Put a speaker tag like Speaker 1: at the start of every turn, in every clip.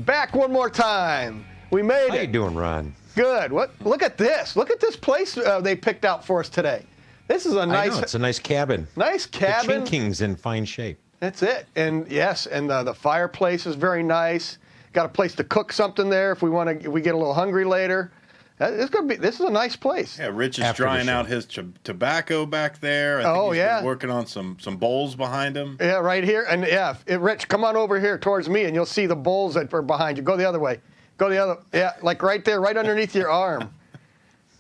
Speaker 1: back one more time. We made it.
Speaker 2: How you doing, Ron?
Speaker 1: Good. What? Look at this. Look at this place they picked out for us today. This is a nice.
Speaker 2: I know, it's a nice cabin.
Speaker 1: Nice cabin.
Speaker 2: The chinking's in fine shape.
Speaker 1: That's it. And yes, and the fireplace is very nice. Got a place to cook something there if we get a little hungry later. This is a nice place.
Speaker 3: Yeah, Rich is drying out his tobacco back there. I think he's been working on some bowls behind him.
Speaker 1: Yeah, right here. And yeah, Rich, come on over here towards me, and you'll see the bowls that are behind you. Go the other way. Go the other. Yeah, like right there, right underneath your arm.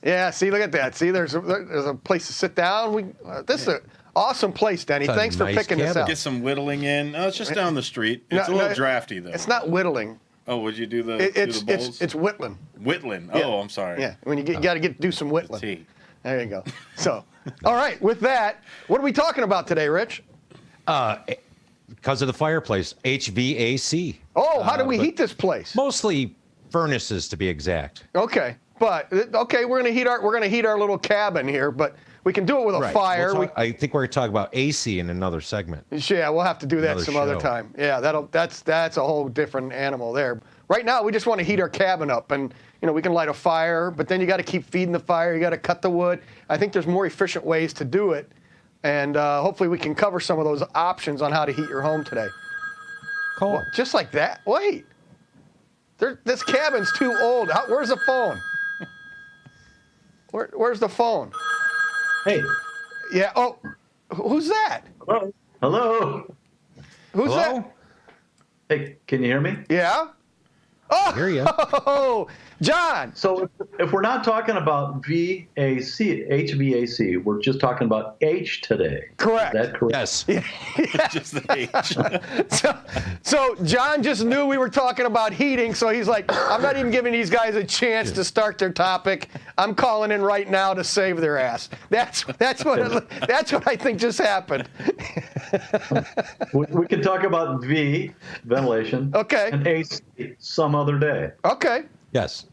Speaker 1: Yeah, see, look at that. See, there's a place to sit down. This is an awesome place, Denny. Thanks for picking this out.
Speaker 3: Get some whittling in. Oh, it's just down the street. It's a little drafty, though.
Speaker 1: It's not whittling.
Speaker 3: Oh, would you do the bowls?
Speaker 1: It's whittling.
Speaker 3: Whittling.
Speaker 1: Yeah.
Speaker 3: Oh, I'm sorry.
Speaker 1: Yeah, when you got to do some whittling.
Speaker 3: Tea.
Speaker 1: There you go. So, all right, with that, what are we talking about today, Rich?
Speaker 2: Because of the fireplace, HVAC.
Speaker 1: Oh, how do we heat this place?
Speaker 2: Mostly furnaces, to be exact.
Speaker 1: Okay, we're gonna heat our little cabin here, but we can do it with a fire.
Speaker 2: I think we're going to talk about AC in another segment.
Speaker 1: Yeah, we'll have to do that some other time. Yeah, that's a whole different animal there. Right now, we just want to heat our cabin up, and we can light a fire, but then you got to keep feeding the fire. You got to cut the wood. I think there's more efficient ways to do it, and hopefully we can cover some of those options on how to heat your home today.
Speaker 2: Cool.
Speaker 1: Well, just like that. Wait, this cabin's too old. Where's the phone? Where's the phone?
Speaker 4: Hey.
Speaker 1: Yeah. Oh, who's that?
Speaker 4: Hello.
Speaker 1: Who's that?
Speaker 4: Hey, can you hear me?
Speaker 1: Yeah. Oh,
Speaker 2: I hear you.
Speaker 1: Oh, John.
Speaker 4: So if we're not talking about HVAC, we're just talking about H today.
Speaker 1: Correct.
Speaker 4: Is that correct?
Speaker 2: Yes.
Speaker 1: Yeah.
Speaker 3: Just the H.
Speaker 1: So John just knew we were talking about heating, so he's like, I'm not even giving these guys a chance to start their topic. I'm calling in right now to save their ass. That's what I think just happened.
Speaker 4: We can talk about ventilation.
Speaker 1: Okay.
Speaker 4: And AC some other day.
Speaker 1: Okay.
Speaker 2: Yes.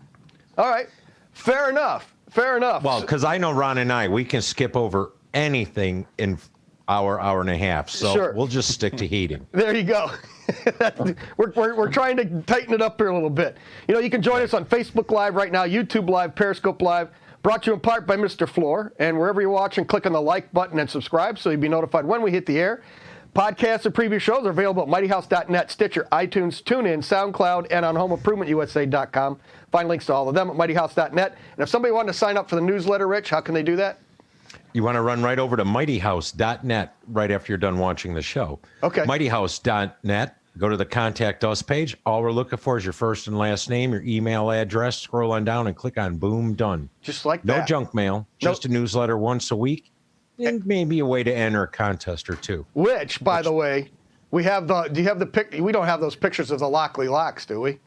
Speaker 1: All right. Fair enough.
Speaker 2: Well, because I know Ron and we can skip over anything in hour and a half. So
Speaker 1: Sure.
Speaker 2: We'll just stick to heating.
Speaker 1: There you go. We're trying to tighten it up here a little bit. You can join us on Facebook Live right now, YouTube Live, Periscope Live, brought to you in part by Mr. Floor. And wherever you're watching, click on the like button and subscribe so you'll be notified when we hit the air. Podcasts and previous shows are available at mightyhouse.net, Stitcher, iTunes, TuneIn, SoundCloud, and on HomeImprovementUSA.com. Find links to all of them at mightyhouse.net. And if somebody wanted to sign up for the newsletter, Rich, how can they do that?
Speaker 2: You want to run right over to mightyhouse.net right after you're done watching the show.
Speaker 1: Okay.
Speaker 2: Mightyhouse.net. Go to the Contact Us page. All we're looking for is your first and last name, your email address. Scroll on down and click on Boom, done.
Speaker 1: Just like that.
Speaker 2: No junk mail. Just a newsletter once a week. And maybe a way to enter a contest or two.
Speaker 1: Which, by the way, we have do you have the pic? We don't have those pictures of the Lockley locks, do we?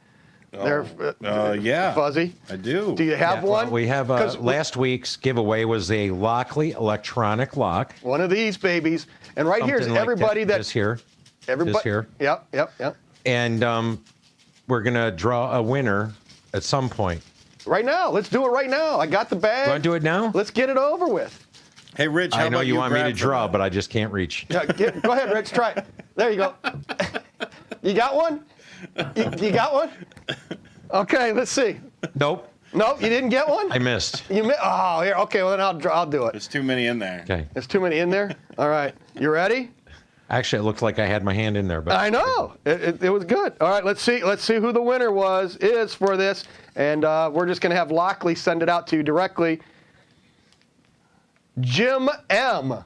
Speaker 3: They're
Speaker 1: fuzzy.
Speaker 3: I do.
Speaker 1: Do you have one?
Speaker 2: Well, we have last week's giveaway was a Lockley electronic lock.
Speaker 1: One of these babies, and right here's everybody
Speaker 2: that's here.
Speaker 1: Everybody.
Speaker 2: This here.
Speaker 1: Yep.
Speaker 2: And we're gonna draw a winner at some point.
Speaker 1: Right now, let's do it right now. I got the bag.
Speaker 2: You want to do it now?
Speaker 1: Let's get it over with.
Speaker 3: Hey, Rich, how
Speaker 2: I know
Speaker 3: about
Speaker 2: you want me to draw,
Speaker 3: that?
Speaker 2: but I just can't reach.
Speaker 1: Yeah, go ahead, Rich. Try it. There you go. You got one? You got one? Okay, let's see.
Speaker 2: Nope.
Speaker 1: Nope, you didn't get one?
Speaker 2: I missed.
Speaker 1: Oh, here. Okay, well, then I'll do it.
Speaker 3: There's too many in there.
Speaker 2: Okay.
Speaker 1: There's too many in there? All right. You ready?
Speaker 2: Actually, it looked like I had my hand in there, but
Speaker 1: I know. It was good. All right, let's see who the winner is for this. And we're just going to have Lockley send it out to you directly. Jim M.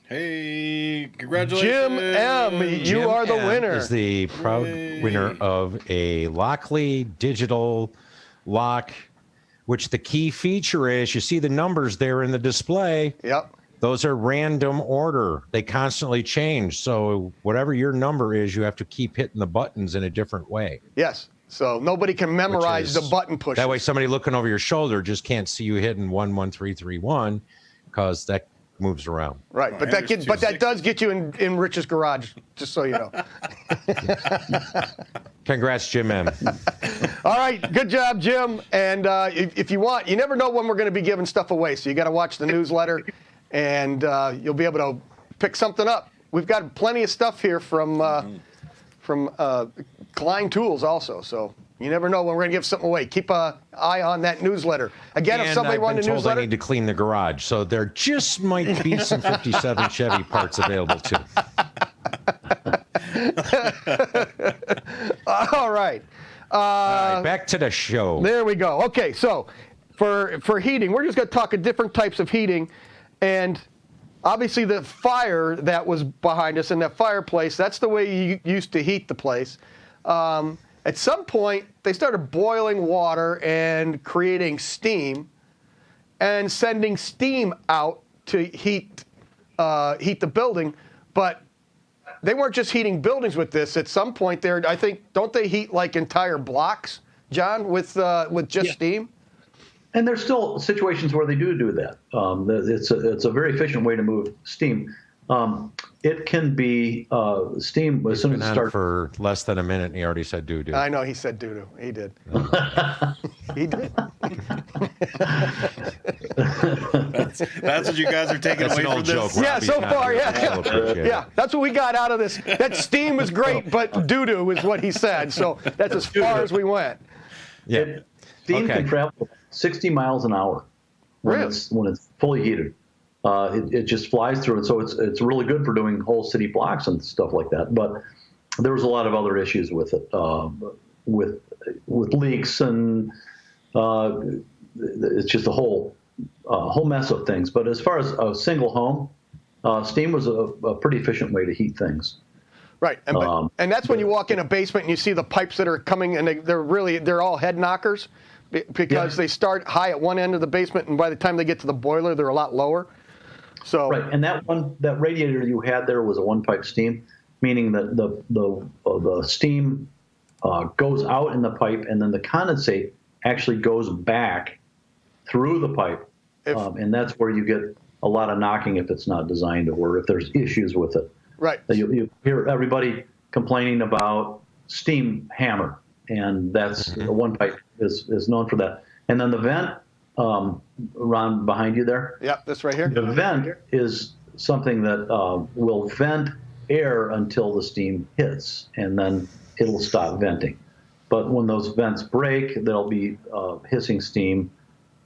Speaker 3: Hey, congratulations.
Speaker 1: Jim M. You are the winner.
Speaker 2: Is the proud winner of a Lockley digital lock, which the key feature is, you see the numbers there in the display.
Speaker 1: Yep.
Speaker 2: Those are random order. They constantly change. So whatever your number is, you have to keep hitting the buttons in a different way.
Speaker 1: Yes. So nobody can memorize the button push.
Speaker 2: That way somebody looking over your shoulder just can't see you hitting 11331 because that moves around.
Speaker 1: Right, but that does get you in Rich's garage, just so you know.
Speaker 2: Congrats, Jim M.
Speaker 1: All right, good job, Jim. And if you want, you never know when we're going to be giving stuff away, so you got to watch the newsletter, and you'll be able to pick something up. We've got plenty of stuff here from from Klein Tools also. So you never know when we're going to give something away. Keep an eye on that newsletter. Again, if somebody wanted a newsletter,
Speaker 2: I need to clean the garage, so there just might be some 57 Chevy parts available too.
Speaker 1: All right.
Speaker 2: All right, back to the show.
Speaker 1: There we go. Okay, so for heating, we're just going to talk of different types of heating, and obviously the fire that was behind us in that fireplace, that's the way you used to heat the place. At some point, they started boiling water and creating steam and sending steam out to heat the building, but they weren't just heating buildings with this. At some point, I think, don't they heat like entire blocks, John, with just steam?
Speaker 4: And there's still situations where they do that. It's a very efficient way to move steam. It can be steam as soon as it starts.
Speaker 2: For less than a minute, and he already said doo-doo.
Speaker 1: I know, he said doo-doo. He did. He did.
Speaker 3: That's what you guys are taking away from this?
Speaker 2: Joke.
Speaker 1: Yeah,
Speaker 2: Robbie's
Speaker 1: so
Speaker 2: not
Speaker 1: far,
Speaker 2: here.
Speaker 1: yeah. Yeah, that's what we got out of this. That steam was great, but doo-doo is what he said. So that's as far as we went.
Speaker 2: Yeah.
Speaker 4: Steam can travel 60 miles an hour when it's fully heated. It just flies through it, so it's really good for doing whole city blocks and stuff like that. But there was a lot of other issues with it, with leaks, and it's just a whole mess of things. But as far as a single home, steam was a pretty efficient way to heat things.
Speaker 1: Right, and that's when you walk in a basement and you see the pipes that are coming, and they're all head knockers because they start high at one end of the basement, and by the time they get to the boiler, they're a lot lower. So
Speaker 4: right, and that radiator you had there was a one-pipe steam, meaning that the steam goes out in the pipe, and then the condensate actually goes back through the pipe, and that's where you get a lot of knocking if it's not designed or if there's issues with it.
Speaker 1: Right.
Speaker 4: You hear everybody complaining about steam hammer, and that's one pipe is known for that. And then the vent, Ron, behind you there.
Speaker 1: Yeah, that's right here.
Speaker 4: The vent is something that will vent air until the steam hits, and then it'll stop venting. But when those vents break, there'll be hissing steam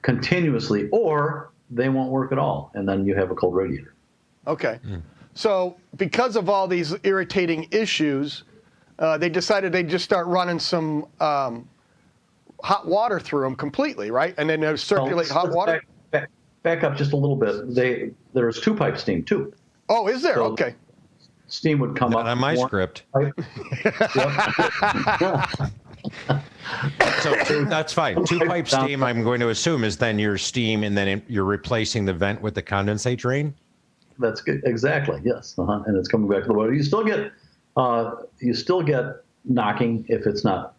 Speaker 4: continuously, or they won't work at all, and then you have a cold radiator.
Speaker 1: Okay. So because of all these irritating issues, they decided they'd just start running some hot water through them completely, right? And then circulate hot water?
Speaker 4: Back up just a little bit. There's two-pipe steam, too.
Speaker 1: Oh, is there?
Speaker 4: So
Speaker 1: okay.
Speaker 4: Steam would come up.
Speaker 2: On my script. So that's fine. Two-pipe steam, I'm going to assume, is then your steam, and then you're replacing the vent with the condensate drain?
Speaker 4: That's good. Exactly, yes. And it's coming back to the water. You still get knocking if it's not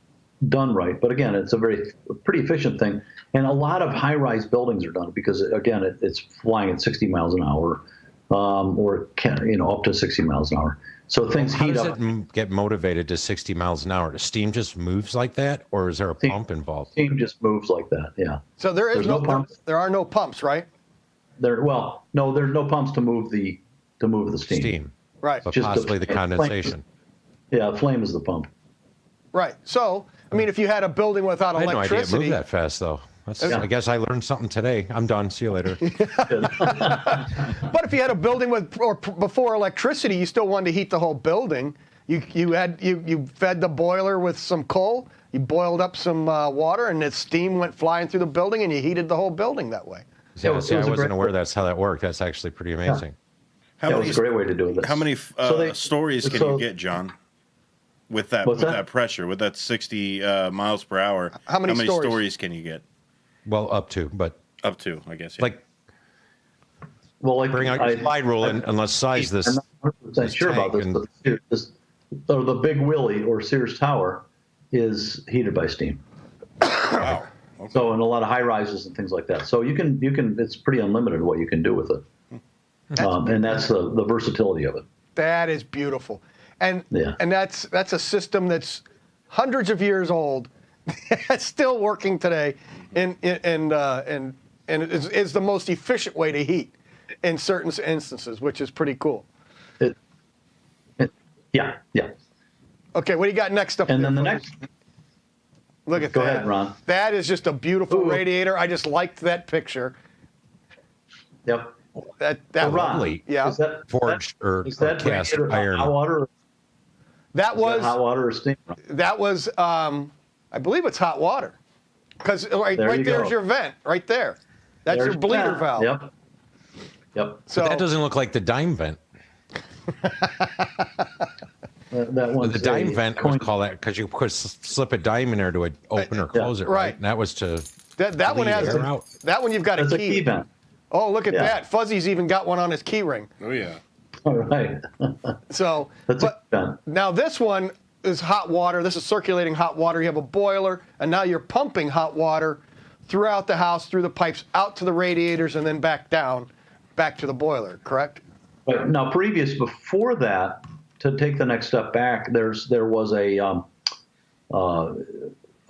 Speaker 4: done right. But again, it's a pretty efficient thing. And a lot of high-rise buildings are done because, again, it's flying at 60 miles an hour, or up to 60 miles an hour. So things heat up.
Speaker 2: How does it get motivated to 60 miles an hour? The steam just moves like that, or is there a pump involved?
Speaker 4: Steam just moves like that. Yeah.
Speaker 1: So there's no pumps. There are no pumps, right?
Speaker 4: There's no pumps to move the steam.
Speaker 1: Right.
Speaker 2: But
Speaker 4: Just
Speaker 2: possibly the condensation.
Speaker 4: Flame is the pump.
Speaker 1: Right. So, I mean, if you had a building without
Speaker 2: I had no idea it
Speaker 1: electricity.
Speaker 2: moved that fast, though. I guess I learned something today. I'm done. See you later.
Speaker 1: But if you had a building before electricity, you still wanted to heat the whole building. You fed the boiler with some coal. You boiled up some water, and the steam went flying through the building, and you heated the whole building that way.
Speaker 2: I wasn't aware that's how that worked. That's actually pretty amazing.
Speaker 4: That was a great way to do this.
Speaker 3: How many stories can you get, John? With that pressure, with that 60 miles per hour,
Speaker 1: how many
Speaker 3: stories can you get?
Speaker 2: Well, up to,
Speaker 3: I guess. Yeah.
Speaker 2: Bring out your slide rule and let's size this.
Speaker 4: I'm not 100% sure about this, but the Big Willie or Sears Tower is heated by steam.
Speaker 3: Wow. Okay.
Speaker 4: So in a lot of high rises and things like that. So you can it's pretty unlimited what you can do with it. And that's the versatility of it.
Speaker 1: That is beautiful. And that's a system that's hundreds of years old. It's still working today, and is the most efficient way to heat in certain instances, which is pretty cool.
Speaker 4: Yeah.
Speaker 1: Okay, what do you got next up?
Speaker 4: And
Speaker 1: there,
Speaker 4: then the
Speaker 1: folks?
Speaker 4: next.
Speaker 1: Look at
Speaker 4: Go
Speaker 1: that.
Speaker 4: ahead, Ron.
Speaker 1: That is just a beautiful
Speaker 4: Ooh.
Speaker 1: radiator. I just liked that picture.
Speaker 4: Yep.
Speaker 1: That
Speaker 4: Ron,
Speaker 2: lovely.
Speaker 1: yeah.
Speaker 4: Is that
Speaker 2: Forged or
Speaker 4: that
Speaker 2: cast
Speaker 4: radiator
Speaker 2: iron.
Speaker 4: hot water?
Speaker 1: That
Speaker 4: Is that hot
Speaker 1: was
Speaker 4: water or steam?
Speaker 1: that was I believe it's hot water. Because right
Speaker 4: you
Speaker 1: there's
Speaker 4: go.
Speaker 1: your vent right there. That's
Speaker 4: There's
Speaker 1: your bleeder
Speaker 4: that.
Speaker 1: valve.
Speaker 4: Yep. Yep.
Speaker 1: So
Speaker 2: That doesn't look like the dime vent.
Speaker 4: That one's
Speaker 2: The dime
Speaker 4: a
Speaker 2: vent
Speaker 4: coin-
Speaker 2: was called that because you could slip a dime in there to open or close it,
Speaker 1: right.
Speaker 2: right? And that was to
Speaker 1: that one
Speaker 2: bleed
Speaker 1: has
Speaker 2: air out.
Speaker 1: that one you've got
Speaker 4: That's
Speaker 1: a
Speaker 4: a
Speaker 1: key.
Speaker 4: key vent.
Speaker 1: Oh, look at
Speaker 4: Yeah.
Speaker 1: that. Fuzzy's even got one on his key ring.
Speaker 3: Oh yeah.
Speaker 4: All right.
Speaker 1: So
Speaker 4: That's a key
Speaker 1: but
Speaker 4: vent.
Speaker 1: now this one is hot water. This is circulating hot water. You have a boiler, and now you're pumping hot water throughout the house, through the pipes, out to the radiators, and then back down, back to the boiler, correct?
Speaker 4: Right. Now, before that, to take the next step back, there was a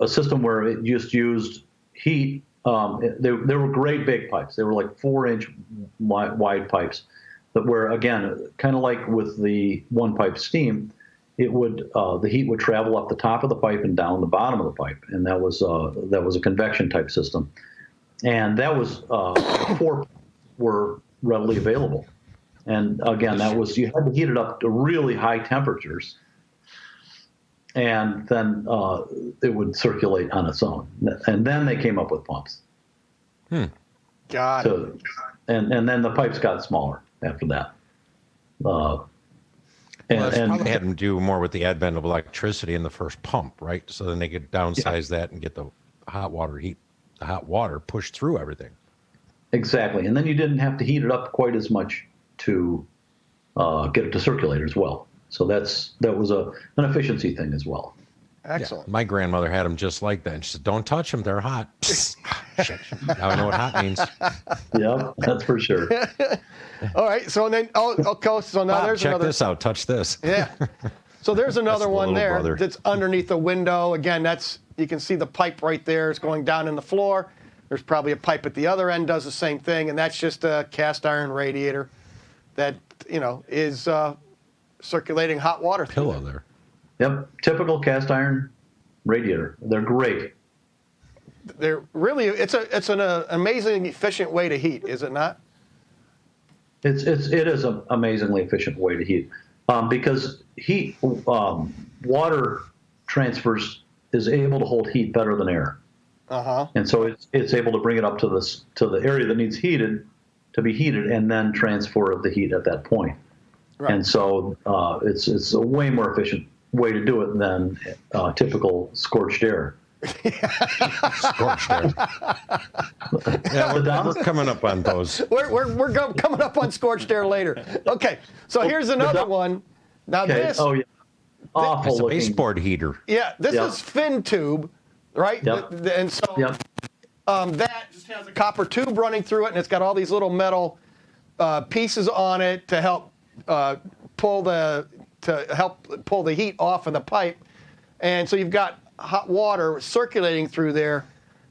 Speaker 4: system where it just used heat. They were great big pipes. They were like 4-inch wide pipes, that were, again, kind of like with the one pipe steam. It would the heat would travel up the top of the pipe and down the bottom of the pipe, and that was a convection type system, and that was 4 were readily available, and again that was you had to heat it up to really high temperatures, and then it would circulate on its own, and then they came up with pumps.
Speaker 1: Got it.
Speaker 4: And then the pipes got smaller after that.
Speaker 2: Well, that's probably had to do more with the advent of electricity in the first pump, right? So then they could downsize that and get the hot water pushed through everything.
Speaker 4: Exactly, and then you didn't have to heat it up quite as much to get it to circulate as well. So that was an efficiency thing as well.
Speaker 1: Excellent.
Speaker 2: Yeah, my grandmother had them just like that. And she said, "Don't touch them; they're hot." Shit. Now I know what hot means.
Speaker 4: Yeah, that's for sure.
Speaker 1: All right. So then, okay. So now
Speaker 2: Bob,
Speaker 1: there's
Speaker 2: check
Speaker 1: another.
Speaker 2: this out. Touch this.
Speaker 1: Yeah. So there's another
Speaker 2: the
Speaker 1: one
Speaker 2: little
Speaker 1: there
Speaker 2: brother.
Speaker 1: that's underneath the window. Again, you can see the pipe right there. It's going down in the floor. There's probably a pipe at the other end does the same thing, and that's just a cast iron radiator that is circulating hot water through
Speaker 2: Pillow
Speaker 1: it.
Speaker 2: there.
Speaker 4: Yep, typical cast iron radiator. They're great.
Speaker 1: They're really it's an amazing efficient way to heat, is it not?
Speaker 4: It is an amazingly efficient way to heat because heat water transfers is able to hold heat better than air. And so it's able to bring it up to the area that needs to be heated, and then transfer the heat at that point.
Speaker 1: Right.
Speaker 4: And so it's a way more efficient way to do it than typical scorched air.
Speaker 2: Scorched air. Yeah, we're coming up on those.
Speaker 1: We're coming up on scorched air later. Okay, so here's another one. Now
Speaker 4: Okay.
Speaker 1: this,
Speaker 4: Oh yeah. Awful
Speaker 2: It's a
Speaker 4: looking.
Speaker 2: baseboard heater.
Speaker 1: yeah, this
Speaker 4: Yep.
Speaker 1: is fin tube, right?
Speaker 4: Yep.
Speaker 1: And so
Speaker 4: Yep.
Speaker 1: that just has a copper tube running through it, and it's got all these little metal pieces on it to help pull the heat off of the pipe. And so you've got hot water circulating through there.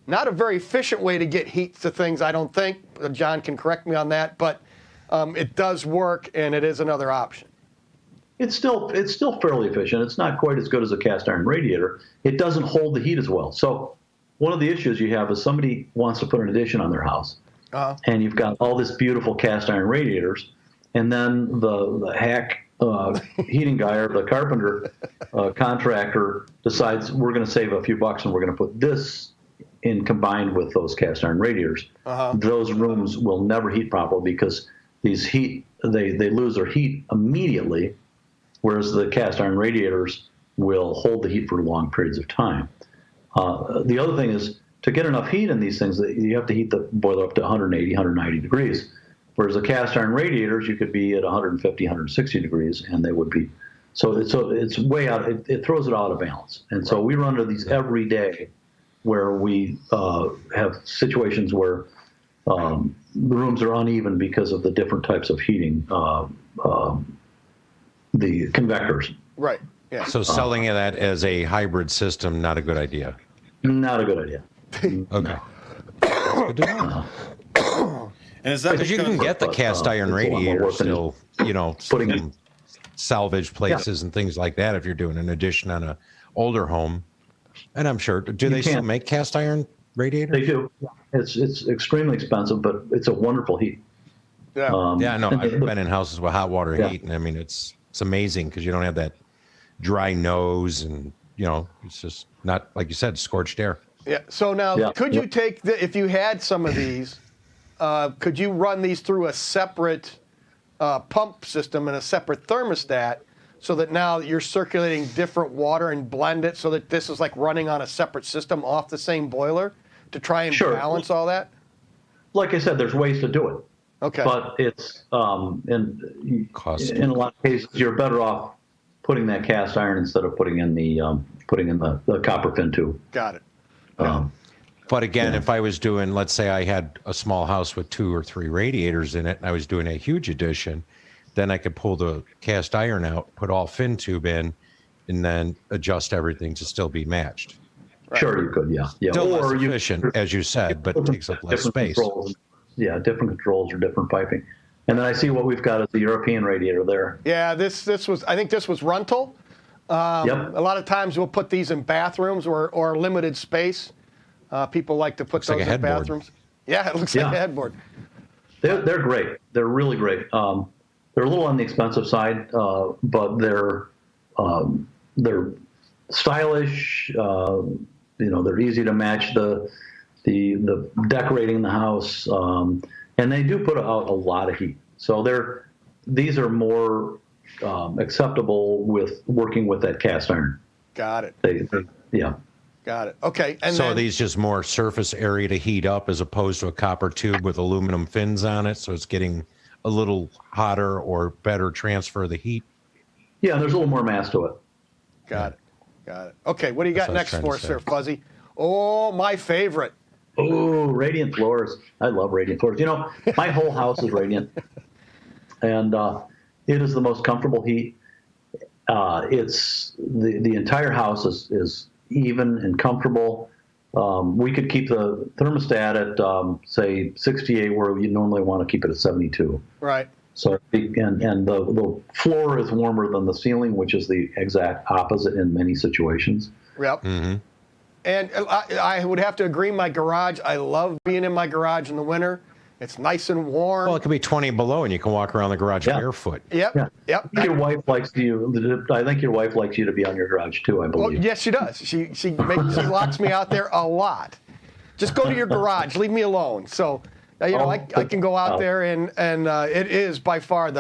Speaker 1: Not a very efficient way to get heat to things, I don't think. John can correct me on that, but it does work, and it is another option.
Speaker 4: It's still fairly efficient. It's not quite as good as a cast iron radiator. It doesn't hold the heat as well. So one of the issues you have is somebody wants to put an addition on their house, and you've got all this beautiful cast iron radiators, and then the hack heating guy or the carpenter contractor decides we're going to save a few bucks and we're going to put this in combined with those cast iron radiators. Those rooms will never heat properly because these they lose their heat immediately, whereas the cast iron radiators will hold the heat for long periods of time. The other thing is to get enough heat in these things, you have to heat the boiler up to 180, 190 degrees. Whereas the cast iron radiators, you could be at 150, 160 degrees, and they would be. So it's way out. It throws it out of balance. And so we run into these every day, where we have situations where the rooms are uneven because of the different types of heating, the convectors.
Speaker 1: Right. Yeah.
Speaker 2: So selling that as a hybrid system, not a good idea.
Speaker 4: Not a good idea.
Speaker 2: Okay. Good to know.
Speaker 3: And is that
Speaker 2: Because you can get the cast iron
Speaker 4: it's a lot more
Speaker 2: radiator
Speaker 4: work than
Speaker 2: still,
Speaker 4: putting it.
Speaker 2: salvage places and things like that if you're doing an addition on a older home. And I'm sure, do they still make cast iron radiators?
Speaker 4: They do. It's extremely expensive, but it's a wonderful heat.
Speaker 1: Yeah.
Speaker 2: Yeah, no, I've been in houses with hot water heat, and I mean, it's amazing because you don't have that dry nose, and it's just not, like you said, scorched air.
Speaker 1: Yeah. So now, could you take if you had some of these, could you run these through a separate pump system and a separate thermostat, so that now you're circulating different water and blend it so that this is like running on a separate system off the same boiler to try and balance all that?
Speaker 4: Like I said, there's ways to do it.
Speaker 1: Okay.
Speaker 4: But it's in a lot of cases you're better off putting that cast iron instead of putting in the copper fin tube.
Speaker 1: Got it.
Speaker 2: But again, if I was doing, let's say I had a small house with 2 or 3 radiators in it, and I was doing a huge addition, then I could pull the cast iron out, put all fin tube in, and then adjust everything to still be matched.
Speaker 4: Right. Sure, you could, yeah.
Speaker 2: Still less efficient, as you said, but it takes up less space.
Speaker 4: Controls. Yeah, different controls or different piping. And then I see what we've got is the European radiator there.
Speaker 1: Yeah, this was, I think this was Runtal. A lot of times we'll put these in bathrooms or limited space. People like to put those in bathrooms. Yeah, it looks like a headboard.
Speaker 4: They're great. They're really great. They're a little on the expensive side, but they're stylish. They're easy to match the decorating in the house, and they do put out a lot of heat. So these are more acceptable with working with that cast iron.
Speaker 1: Got it.
Speaker 4: Yeah.
Speaker 1: Got it. Okay. And
Speaker 2: so are these just more surface area to heat up as opposed to a copper tube with aluminum fins on it, so it's getting a little hotter or better transfer of the heat?
Speaker 4: Yeah, there's a little more mass to it.
Speaker 1: Got it. Okay, what do you got next for us there, Fuzzy? Oh, my favorite.
Speaker 4: Oh, radiant floors. I love radiant floors. My whole house is radiant, and it is the most comfortable heat. It's the entire house is even and comfortable. We could keep the thermostat at say 68, where you normally want to keep it at 72.
Speaker 1: Right.
Speaker 4: So and the floor is warmer than the ceiling, which is the exact opposite in many situations.
Speaker 1: Yep. Mm-hmm. And I would have to agree. My garage, I love being in my garage in the winter. It's nice and warm.
Speaker 2: Well, it could be 20 below, and you can walk around the garage barefoot.
Speaker 1: Yep.
Speaker 4: Yeah.
Speaker 1: Yep.
Speaker 4: I think your wife likes you to be on your garage too, I believe.
Speaker 1: Well, yes, she does. She locks me out there a lot. Just go to your garage. Leave me alone. So, I can go out there, and it is by far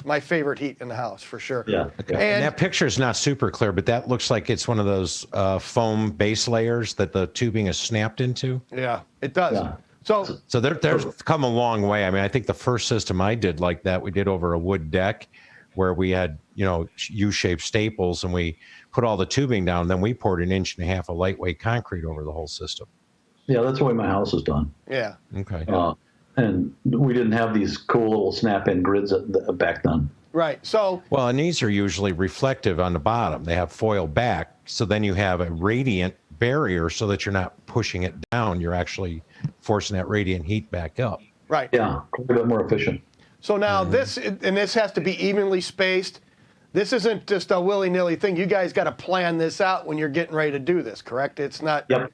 Speaker 1: my favorite heat in the house for sure.
Speaker 4: Yeah. Okay.
Speaker 2: And that picture is not super clear, but that looks like it's one of those foam base layers that the tubing is snapped into.
Speaker 1: Yeah, it does. Yeah.
Speaker 2: So there's come a long way. I mean, I think the first system I did like that, we did over a wood deck where we had, U-shaped staples, and we put all the tubing down. Then we poured 1.5 inches of lightweight concrete over the whole system.
Speaker 4: Yeah, that's the way my house is done.
Speaker 1: Yeah.
Speaker 2: Okay.
Speaker 4: And we didn't have these cool little snap-in grids back then.
Speaker 1: Right. So.
Speaker 2: Well, and these are usually reflective on the bottom. They have foil back, so then you have a radiant barrier so that you're not pushing it down. You're actually forcing that radiant heat back up.
Speaker 1: Right.
Speaker 4: Yeah, quite a bit more efficient.
Speaker 1: So now this has to be evenly spaced. This isn't just a willy-nilly thing. You guys got to plan this out when you're getting ready to do this, correct? It's not.
Speaker 4: Yep.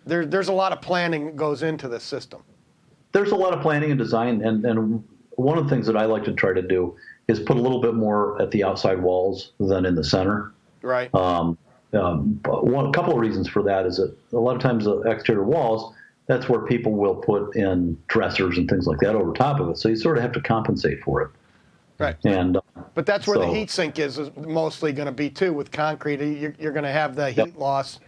Speaker 1: There's a lot of planning that goes into this system.
Speaker 4: There's a lot of planning and design, and one of the things that I like to try to do is put a little bit more at the outside walls than in the center.
Speaker 1: Right.
Speaker 4: But a couple of reasons for that is that a lot of times the exterior walls, that's where people will put in dressers and things like that over top of it. So you sort of have to compensate for it.
Speaker 1: Right.
Speaker 4: And
Speaker 1: but that's where the heat sink is mostly going to be too. With concrete, you're going to have the heat loss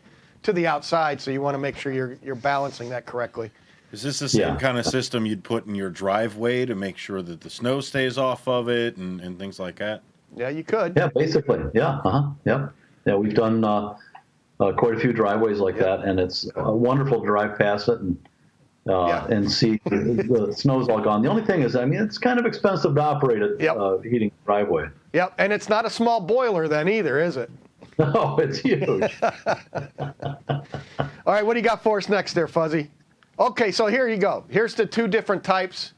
Speaker 1: to the outside, so you want to make sure you're balancing that correctly.
Speaker 3: Is this the same kind of system you'd put in your driveway to make sure that the snow stays off of it and things like that?
Speaker 1: Yeah, you could.
Speaker 4: Yeah, basically. Yeah. Yep. Yeah, we've done quite a few driveways like that, and it's wonderful to drive past it and see the snow's all gone. The only thing is, it's kind of expensive to operate a heating driveway.
Speaker 1: Yep, and it's not a small boiler then either, is it?
Speaker 4: No, it's huge.
Speaker 1: All right, what do you got for us next there, Fuzzy? Okay, so here you go. Here's the 2 different types.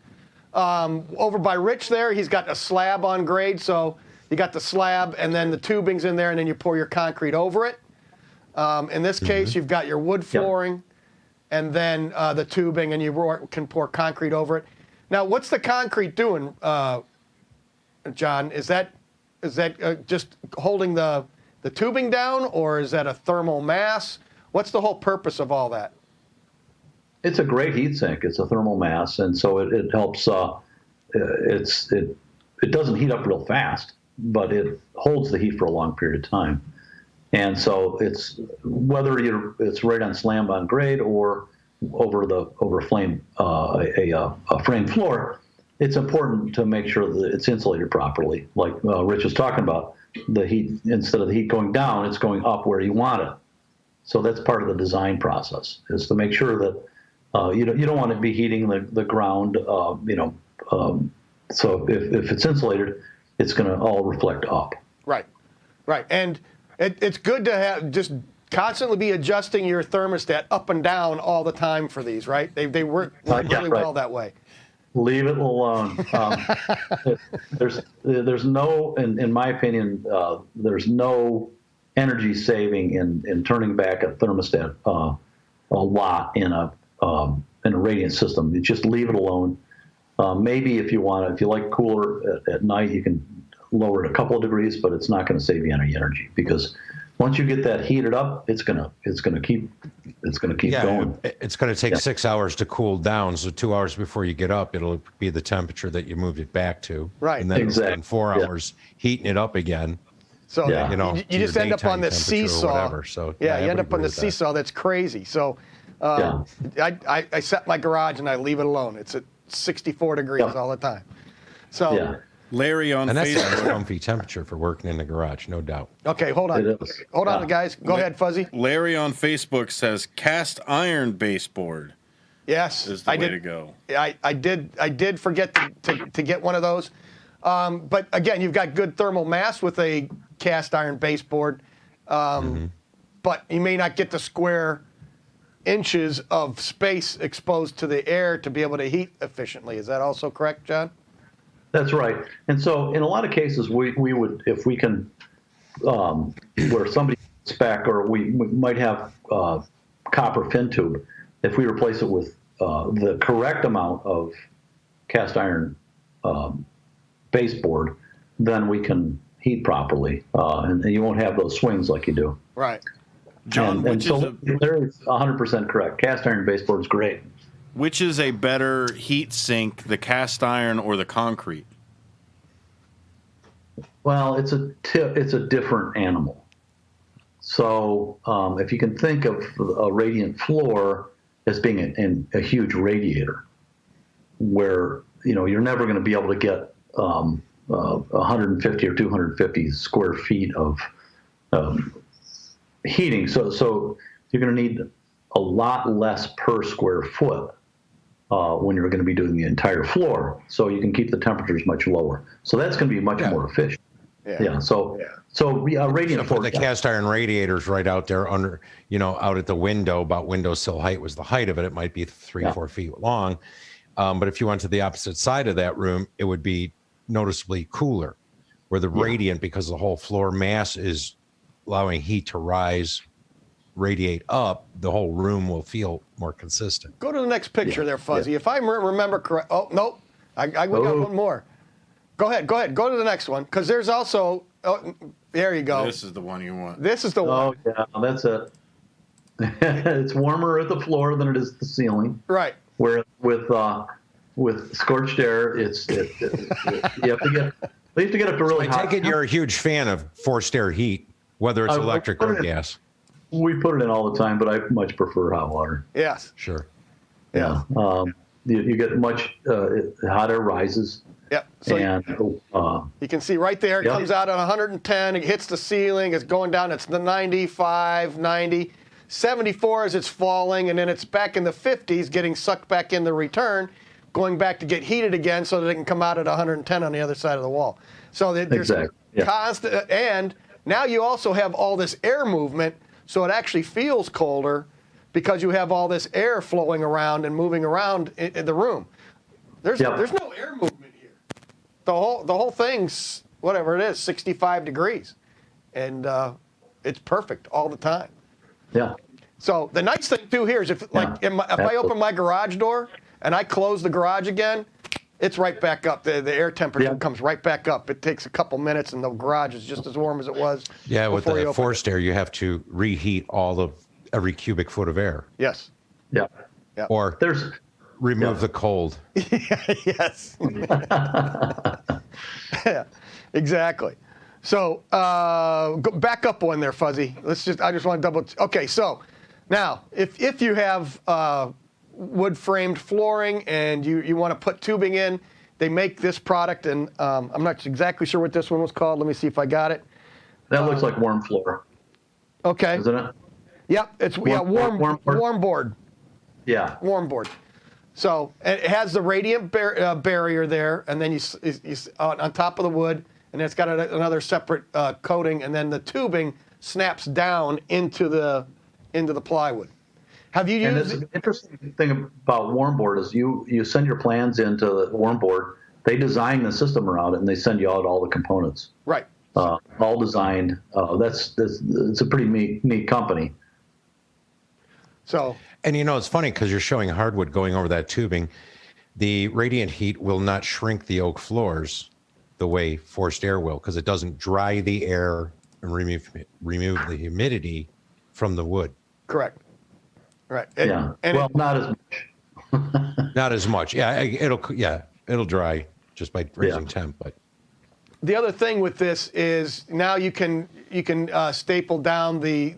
Speaker 1: Over by Rich there, he's got a slab on grade, so you got the slab, and then the tubing's in there, and then you pour your concrete over it. In this case, you've got your wood flooring, and then the tubing, and you can pour concrete over it. Now, what's the concrete doing, John? Is that just holding the tubing down, or is that a thermal mass? What's the whole purpose of all that?
Speaker 4: It's a great heat sink. It's a thermal mass, and so it helps. It doesn't heat up real fast, but it holds the heat for a long period of time. And so it's whether it's right on slam on grade or over flame a frame floor. It's important to make sure that it's insulated properly. Like Rich was talking about, the heat, instead of the heat going down, it's going up where you want it. So that's part of the design process, is to make sure that you don't want to be heating the ground. So if it's insulated, it's going to all reflect up.
Speaker 1: Right. And it's good to have just constantly be adjusting your thermostat up and down all the time for these, right? They work really well that way.
Speaker 4: Leave it alone. There's no, in my opinion, there's no energy saving in turning back a thermostat a lot in a radiant system. You just leave it alone. Maybe if you like cooler at night, you can lower it a couple of degrees, but it's not going to save you any energy, because once you get that heated up, it's gonna keep going.
Speaker 2: It's going to take 6 hours to cool down. So 2 hours before you get up, it'll be the temperature that you moved it back to.
Speaker 1: Right.
Speaker 2: And then in 4 hours, heating it up again.
Speaker 1: So you just end up on this seesaw.
Speaker 2: Whatever, so
Speaker 1: you end up on the seesaw. That's crazy. So I set my garage and I leave it alone. It's at 64 degrees all the time. So
Speaker 3: Larry on
Speaker 2: and
Speaker 3: Facebook.
Speaker 2: that's a comfy temperature for working in the garage, no doubt.
Speaker 1: Okay, hold on. Hold on, guys. Go ahead, Fuzzy.
Speaker 3: Larry on Facebook says cast iron baseboard.
Speaker 1: Yes,
Speaker 3: is the way to go.
Speaker 1: I did forget to get one of those. But again, you've got good thermal mass with a cast iron baseboard, but you may not get the square inches of space exposed to the air to be able to heat efficiently. Is that also correct, John?
Speaker 4: That's right. And so in a lot of cases, we would, if we can, where somebody spec, or we might have copper fin tube, if we replace it with the correct amount of cast iron baseboard, then we can heat properly, and you won't have those swings like you do.
Speaker 1: Right.
Speaker 3: John,
Speaker 4: Larry's 100% correct. Cast iron baseboard is great.
Speaker 3: Which is a better heat sink, the cast iron or the concrete?
Speaker 4: Well, it's a different animal. So if you can think of a radiant floor as being a huge radiator, where you're never going to be able to get 150 or 250 square feet of heating. So you're going to need a lot less per square foot when you're going to be doing the entire floor. So you can keep the temperatures much lower. So that's going to be much more efficient. So radiant floor.
Speaker 2: The cast iron radiators right out there under, out at the window, about windowsill height was the height of it. It might be 3-4 feet long. But if you went to the opposite side of that room, it would be noticeably cooler, where the radiant, because the whole floor mass is allowing heat to radiate up, the whole room will feel more consistent.
Speaker 1: Go to the next picture there, Fuzzy. If I remember correct. Oh, nope. I got one more. Go ahead. Go to the next one, because there's also. Oh, there you go.
Speaker 3: This is the one you want.
Speaker 1: This is the one.
Speaker 4: Oh, yeah, that's it. It's warmer at the floor than it is at the ceiling.
Speaker 1: Right.
Speaker 4: Where with scorched air, you have to get up to really hot.
Speaker 2: I take it you're a huge fan of forced air heat, whether it's electric or gas.
Speaker 4: We put it in all the time, but I much prefer hot water.
Speaker 1: Yes.
Speaker 2: Sure.
Speaker 1: Yeah.
Speaker 4: You get much hot air rises.
Speaker 1: Yep. So
Speaker 4: and
Speaker 1: you can see right there, it comes out at 110, it hits the ceiling, it's going down, it's the 95, 90, 74 as it's falling, and then it's back in the 50s, getting sucked back in the return, going back to get heated again so that it can come out at 110 on the other side of the wall. So there's constant, and now you also have all this air movement, so it actually feels colder because you have all this air flowing around and moving around in the room. There's no air movement here. The whole thing's whatever it is, 65 degrees. And it's perfect all the time.
Speaker 4: Yeah.
Speaker 1: So the nice thing too here is if I open my garage door and I close the garage again, it's right back up. The air temperature comes right back up. It takes a couple minutes and the garage is just as warm as it was.
Speaker 2: Yeah, with the forced air, you have to reheat every cubic foot of air.
Speaker 1: Yes.
Speaker 4: Yeah.
Speaker 2: Or remove the cold.
Speaker 1: Yes. Yeah, exactly. So go back up one there, Fuzzy. I just want to double. Okay, so now if you have wood framed flooring and you want to put tubing in, they make this product, and I'm not exactly sure what this one was called. Let me see if I got it.
Speaker 4: That looks like warm floor.
Speaker 1: Okay.
Speaker 4: Isn't it?
Speaker 1: Yep, it's warm board.
Speaker 4: Yeah.
Speaker 1: Warm board. So it has the radiant barrier there, and then you on top of the wood, and it's got another separate coating, and then the tubing snaps down into the plywood. Have you used?
Speaker 4: And the interesting thing about warm board is you send your plans into the warm board. They design the system around it, and they send you out all the components.
Speaker 1: Right.
Speaker 4: All designed. It's a pretty neat company.
Speaker 1: So.
Speaker 2: And it's funny because you're showing hardwood going over that tubing. The radiant heat will not shrink the oak floors the way forced air will, because it doesn't dry the air and remove the humidity from the wood.
Speaker 1: Correct. Right.
Speaker 4: Not as much.
Speaker 2: Not as much. Yeah, it'll dry just by raising temp. But
Speaker 1: the other thing with this is now you can staple down the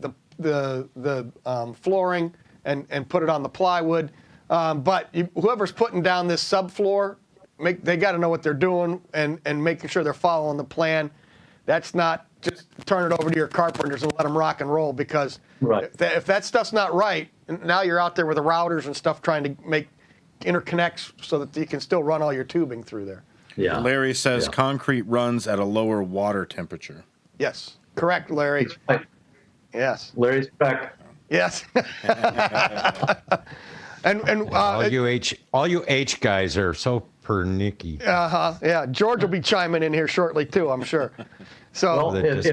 Speaker 1: flooring and put it on the plywood. But whoever's putting down this subfloor, they got to know what they're doing and making sure they're following the plan. That's not just turn it over to your carpenters and let them rock and roll, because if that stuff's not right, now you're out there with the routers and stuff trying to make interconnects so that you can still run all your tubing through there.
Speaker 4: Yeah.
Speaker 3: Larry says concrete runs at a lower water temperature.
Speaker 1: Yes. Correct, Larry.
Speaker 4: Right.
Speaker 1: Yes.
Speaker 4: Larry's back.
Speaker 1: Yes. and
Speaker 2: all you H guys are so pernicky.
Speaker 1: Yeah. George will be chiming in here shortly too, I'm sure. So
Speaker 4: if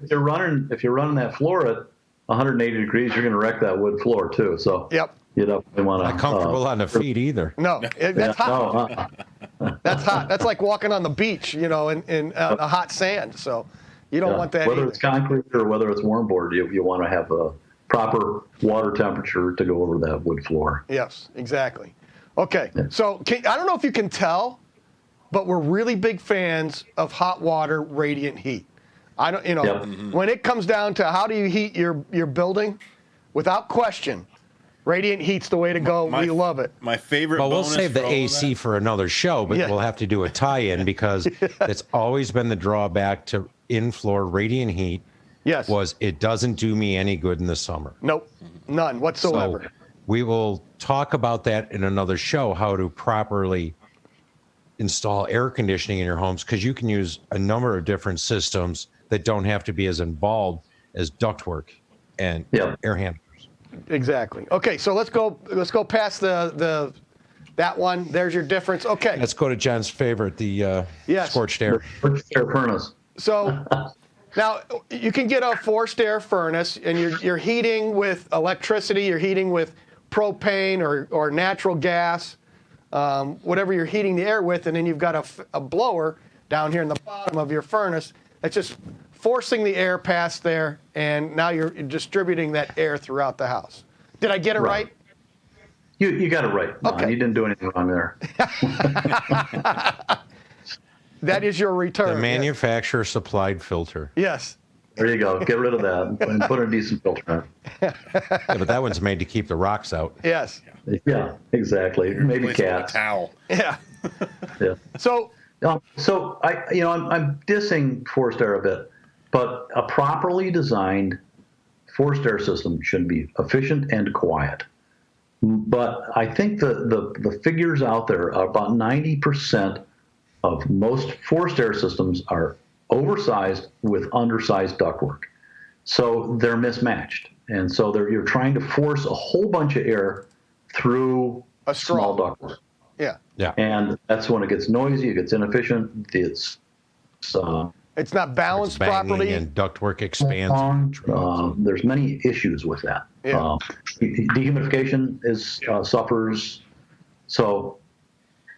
Speaker 4: you're running that floor at 180 degrees, you're going to wreck that wood floor too. So you definitely want to.
Speaker 2: Not comfortable on the feet either.
Speaker 1: No, that's hot. That's hot. That's like walking on the beach, in a hot sand. So you don't want that.
Speaker 4: Whether
Speaker 1: either.
Speaker 4: It's concrete or whether it's warm board, you want to have a proper water temperature to go over that wood floor.
Speaker 1: Yes, exactly. Okay, so I don't know if you can tell, but we're really big fans of hot water radiant heat. I don't, when it comes down to how do you heat your building, without question, radiant heat's the way to go. We love it.
Speaker 3: My favorite.
Speaker 2: Well, we'll save the AC for another show, but we'll have to do a tie-in because it's always been the drawback to in-floor radiant heat.
Speaker 1: Yes.
Speaker 2: Was it doesn't do me any good in the summer.
Speaker 1: Nope, none whatsoever.
Speaker 2: So we will talk about that in another show, how to properly install air conditioning in your homes, because you can use a number of different systems that don't have to be as involved as ductwork and air handlers.
Speaker 1: Exactly. Okay, so let's go past that one. There's your difference. Okay.
Speaker 2: Let's go to Jon's favorite, the scorched air.
Speaker 4: Scorched air furnace.
Speaker 1: So now you can get a forced air furnace, and you're heating with electricity, you're heating with propane or natural gas, whatever you're heating the air with, and then you've got a blower down here in the bottom of your furnace that's just forcing the air past there, and now you're distributing that air throughout the house. Did I get it right?
Speaker 4: You got it right. No, you didn't do anything wrong there.
Speaker 1: That is your return.
Speaker 2: The manufacturer supplied filter.
Speaker 1: Yes.
Speaker 4: There you go. Get rid of that and put a decent filter in.
Speaker 2: Yeah, but that one's made to keep the rocks out.
Speaker 1: Yes.
Speaker 4: Yeah, exactly. Maybe cats.
Speaker 3: Towel.
Speaker 1: Yeah.
Speaker 4: Yeah.
Speaker 1: So
Speaker 4: I'm dissing forced air a bit, but a properly designed forced air system should be efficient and quiet. But I think the figures out there are about 90% of most forced air systems are oversized with undersized ductwork. So they're mismatched. And so you're trying to force a whole bunch of air through
Speaker 1: a
Speaker 4: small ductwork.
Speaker 1: Yeah.
Speaker 2: Yeah.
Speaker 4: And that's when it gets noisy, it gets inefficient, it's
Speaker 1: It's not balanced
Speaker 2: banging
Speaker 1: properly.
Speaker 2: and ductwork expands.
Speaker 4: There's many issues with that.
Speaker 1: Yeah.
Speaker 4: Dehumidification suffers. So,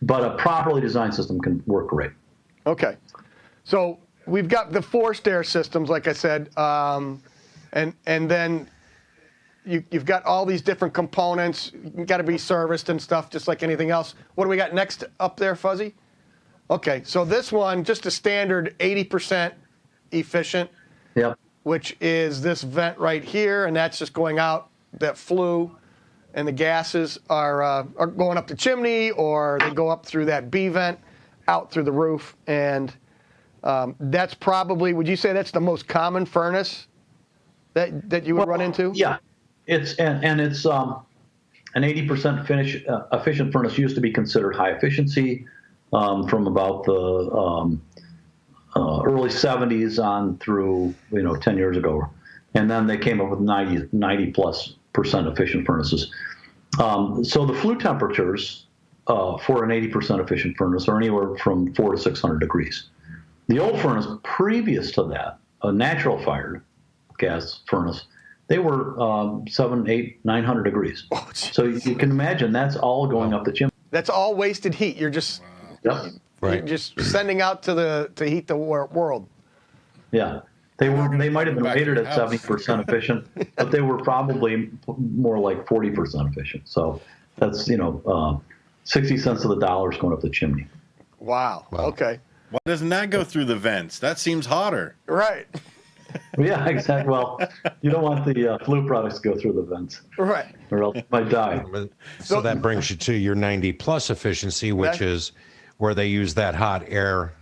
Speaker 4: but a properly designed system can work great.
Speaker 1: Okay. So we've got the forced air systems, like I said, and then you've got all these different components. You got to be serviced and stuff, just like anything else. What do we got next up there, Fuzzy? Okay, so this one, just a standard 80% efficient,
Speaker 4: Yep.
Speaker 1: which is this vent right here, and that's just going out that flue, and the gases are going up the chimney, or they go up through that B vent, out through the roof, and that's probably, would you say that's the most common furnace that you would run into?
Speaker 4: Yeah, it's an 80% efficient furnace used to be considered high efficiency from about the early 70s on through 10 years ago, and then they came up with 90+% efficient furnaces. So the flue temperatures for an 80% efficient furnace are anywhere from 400 to 600 degrees. The old furnace previous to that, a natural fired gas furnace, they were 700, 800, 900 degrees.
Speaker 1: Oh,
Speaker 4: so you can imagine that's all going up the chimney.
Speaker 1: That's all wasted heat. You're just you're just sending out to heat the world.
Speaker 4: Yeah, they might have been rated at 70% efficient, but they were probably more like 40% efficient. So that's 60 cents of the dollar is going up the chimney.
Speaker 1: Wow. Okay.
Speaker 3: Why doesn't that go through the vents? That seems hotter.
Speaker 1: Right.
Speaker 4: Yeah, exactly. Well, you don't want the flue products to go through the vents.
Speaker 1: Right.
Speaker 4: Or else it might die.
Speaker 2: So that brings you to your 90+ efficiency, which is where they use that hot air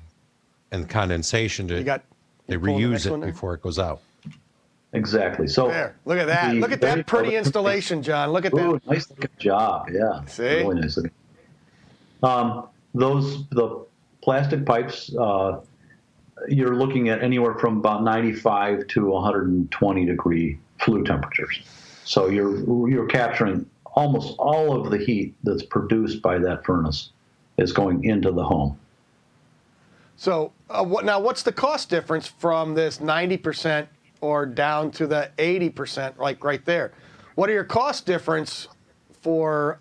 Speaker 2: and condensation to they reuse it before it goes out.
Speaker 4: Exactly. So
Speaker 1: there. Look at that. Look at that pretty installation, John. Look at that.
Speaker 4: Nice looking job. Yeah.
Speaker 1: See?
Speaker 4: Really nice looking. The plastic pipes, you're looking at anywhere from about 95 to 120 degree flue temperatures. So you're capturing almost all of the heat that's produced by that furnace is going into the home.
Speaker 1: So now what's the cost difference from this 90% or down to the 80%, like right there? What are your cost difference for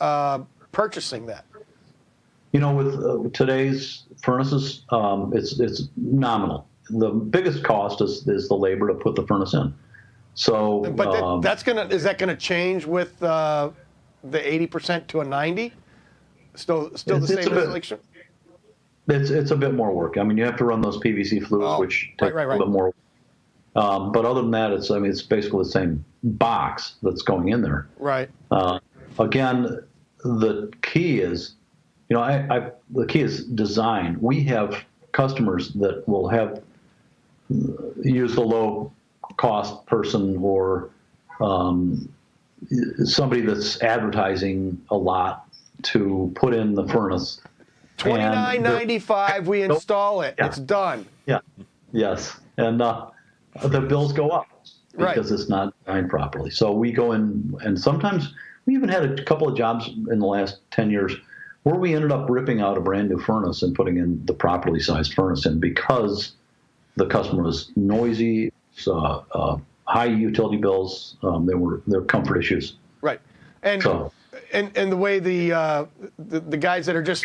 Speaker 1: purchasing that?
Speaker 4: With today's furnaces, it's nominal. The biggest cost is the labor to put the furnace in. So,
Speaker 1: but is that gonna change with the 80% to a 90? Still the same installation?
Speaker 4: It's a bit more work. I mean, you have to run those PVC flues, which take a little bit more. But other than that, it's basically the same box that's going in there.
Speaker 1: Right.
Speaker 4: Again, the key is, the key is design. We have customers that will use the low cost person or somebody that's advertising a lot to put in the furnace.
Speaker 1: $29.95. We install it. Yeah. It's done.
Speaker 4: Yeah. Yes. And the bills go up because it's not designed properly. So we go in, and sometimes we even had a couple of jobs in the last 10 years where we ended up ripping out a brand new furnace and putting in the properly sized furnace in because the customer was noisy, high utility bills. There were comfort issues.
Speaker 1: Right. And the way the guys that are just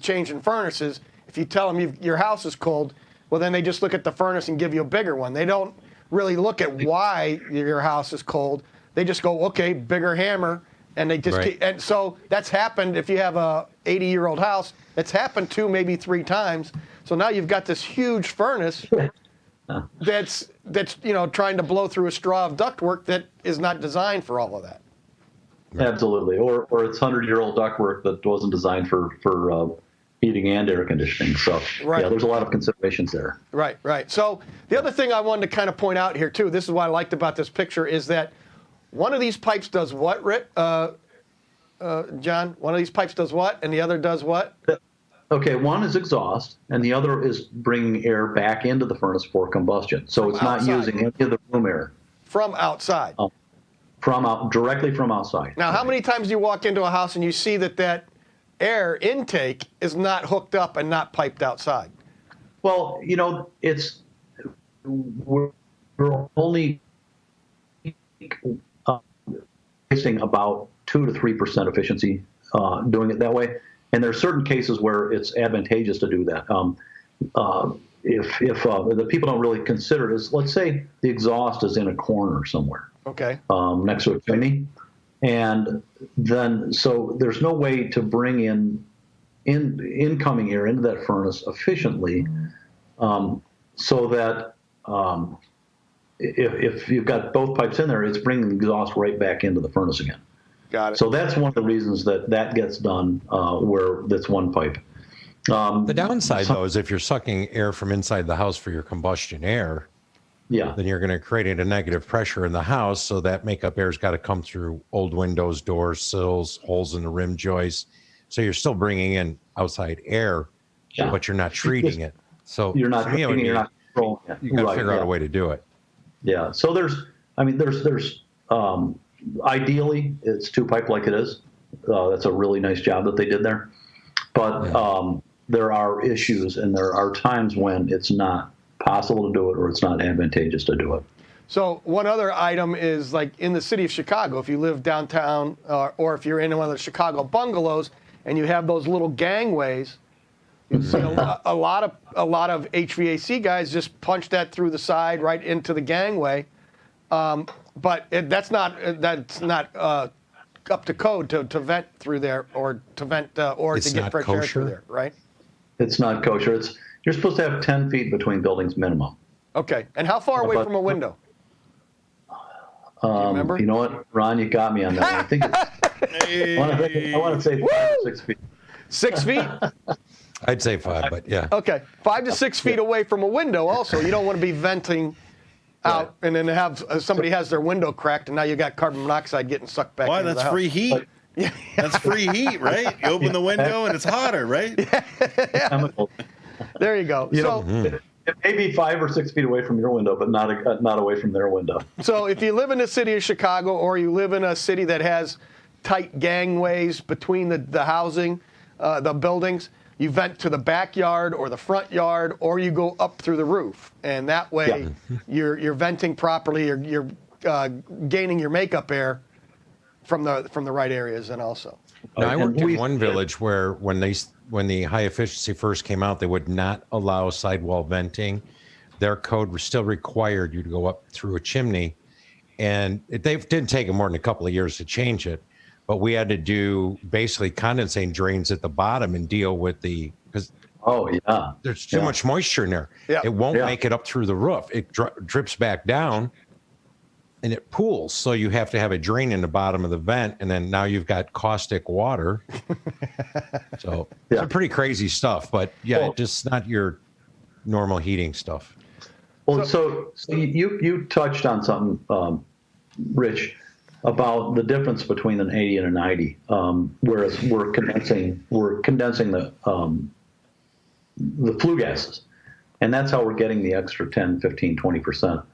Speaker 1: changing furnaces, if you tell them your house is cold, well, then they just look at the furnace and give you a bigger one. They don't really look at why your house is cold. They just go, okay, bigger hammer, and they just keep, and so that's happened. If you have a 80-year-old house, it's happened 2, maybe 3 times. So now you've got this huge furnace that's trying to blow through a straw of ductwork that is not designed for all of that.
Speaker 4: Absolutely, or it's 100-year-old ductwork that wasn't designed for heating and air conditioning. So yeah, there's a lot of considerations there.
Speaker 1: Right. So the other thing I wanted to kind of point out here too, this is what I liked about this picture, is that one of these pipes does what, John? One of these pipes does what, and the other does what?
Speaker 4: Okay, one is exhaust, and the other is bringing air back into the furnace for combustion. So it's not using any of the room air.
Speaker 1: From outside.
Speaker 4: Directly from outside.
Speaker 1: Now, how many times do you walk into a house and you see that air intake is not hooked up and not piped outside?
Speaker 4: Well, we're only wasting about 2 to 3% efficiency doing it that way. And there are certain cases where it's advantageous to do that. If the people don't really consider it, is let's say the exhaust is in a corner somewhere,
Speaker 1: Okay.
Speaker 4: Next to a chimney, and then so there's no way to bring in incoming air into that furnace efficiently, so that if you've got both pipes in there, it's bringing the exhaust right back into the furnace again.
Speaker 1: Got it.
Speaker 4: So that's one of the reasons that gets done where that's one pipe.
Speaker 2: The downside, though, is if you're sucking air from inside the house for your combustion air, then you're going to create a negative pressure in the house. So that makeup air's got to come through old windows, doors, sills, holes in the rim joists. So you're still bringing in outside air, but you're not treating it. So
Speaker 4: you're not treating it, you're not controlling it.
Speaker 2: You got to figure out a way to do it.
Speaker 4: Yeah. So there's ideally it's 2-pipe like it is. That's a really nice job that they did there. But there are issues, and there are times when it's not possible to do it or it's not advantageous to do it.
Speaker 1: So one other item is, like, in the city of Chicago, if you live downtown or if you're in one of the Chicago bungalows and you have those little gangways, you see a lot of HVAC guys just punch that through the side right into the gangway. But that's not up to code to vent through there or to vent or to get fresh air through there, right?
Speaker 4: It's not kosher. You're supposed to have 10 feet between buildings minimum.
Speaker 1: Okay. And how far away from a window? Do you remember?
Speaker 4: You know what, Ron, you got me on that. I think I want to say 5 or 6 feet.
Speaker 1: 6 feet?
Speaker 2: I'd say 5, but yeah.
Speaker 1: Okay. 5 to 6 feet away from a window also. You don't want to be venting out and then have somebody has their window cracked and now you got carbon monoxide getting sucked back into the house.
Speaker 3: That's free heat. That's free heat, right? You open the window and it's hotter, right?
Speaker 4: Chemicals.
Speaker 1: There you go.
Speaker 4: It may be 5 or 6 feet away from your window, but not away from their window.
Speaker 1: So if you live in the city of Chicago or you live in a city that has tight gangways between the housing, the buildings, you vent to the backyard or the front yard, or you go up through the roof, and that way you're venting properly. You're gaining your makeup air from the right areas, and also.
Speaker 2: Now, I worked in one village where when the high efficiency first came out, they would not allow sidewall venting. Their code still required you to go up through a chimney, and they didn't take them more than a couple of years to change it. But we had to do basically condensate drains at the bottom and deal with because there's too much moisture in there.
Speaker 1: Yeah.
Speaker 2: It won't make it up through the roof. It drips back down and it pools. So you have to have a drain in the bottom of the vent, and then now you've got caustic water. So it's pretty crazy stuff, but just not your normal heating stuff.
Speaker 4: Well, so you touched on something, Rich, about the difference between an 80 and a 90, whereas we're condensing the flue gases, and that's how we're getting the extra 10, 15, 20%